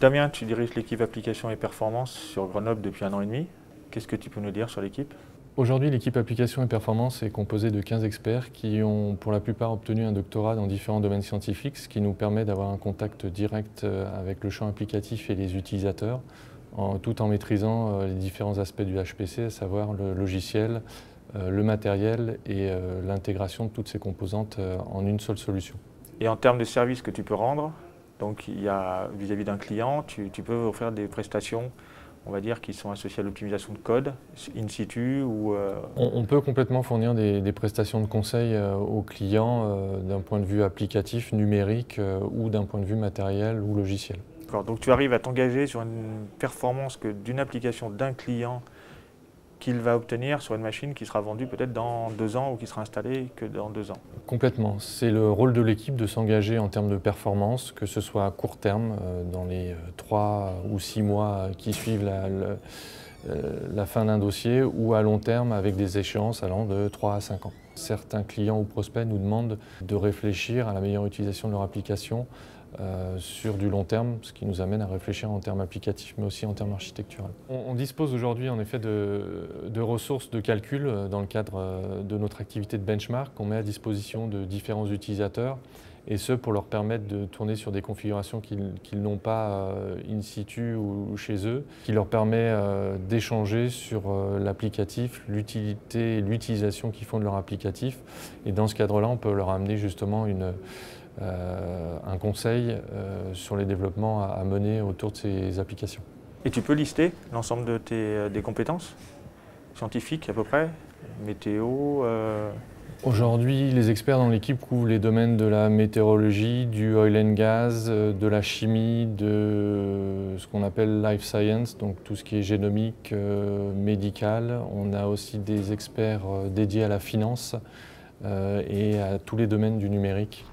Damien, tu diriges l'équipe application et performance sur Grenoble depuis 1 an et demi. Qu'est-ce que tu peux nous dire sur l'équipe? Aujourd'hui, l'équipe application et performance est composée de 15 experts qui ont pour la plupart obtenu un doctorat dans différents domaines scientifiques, ce qui nous permet d'avoir un contact direct avec le champ applicatif et les utilisateurs, tout en maîtrisant les différents aspects du HPC, à savoir le logiciel, le matériel et l'intégration de toutes ces composantes en une seule solution. Et en termes de services que tu peux rendre, donc il y a vis-à-vis d'un client, tu peux offrir des prestations, on va dire, qui sont associées à l'optimisation de code, in situ ou… On peut complètement fournir des prestations de conseil aux clients d'un point de vue applicatif, numérique ou d'un point de vue matériel ou logiciel. D'accord, donc tu arrives à t'engager sur une performance d'une application d'un client qu'il va obtenir sur une machine qui sera vendue peut-être dans 2 ans ou qui sera installée que dans 2 ans. Complètement. C'est le rôle de l'équipe de s'engager en termes de performance, que ce soit à court terme, dans les 3 ou 6 mois qui suivent la fin d'un dossier, ou à long terme avec des échéances allant de 3 à 5 ans. Certains clients ou prospects nous demandent de réfléchir à la meilleure utilisation de leur application sur du long terme, ce qui nous amène à réfléchir en termes applicatifs mais aussi en termes architecturaux. On dispose aujourd'hui en effet de ressources de calcul dans le cadre de notre activité de benchmark qu'on met à disposition de différents utilisateurs, et ce pour leur permettre de tourner sur des configurations qu'ils n'ont pas in situ ou chez eux, qui leur permet d'échanger sur l'applicatif, l'utilité et l'utilisation qu'ils font de leur applicatif. Et dans ce cadre-là, on peut leur amener justement un conseil sur les développements à mener autour de ces applications. Et tu peux lister l'ensemble de des compétences scientifiques à peu près, météo Aujourd'hui, les experts dans l'équipe couvrent les domaines de la météorologie, du oil and gas, de la chimie, de ce qu'on appelle life science, donc tout ce qui est génomique, médical. On a aussi des experts dédiés à la finance et à tous les domaines du numérique.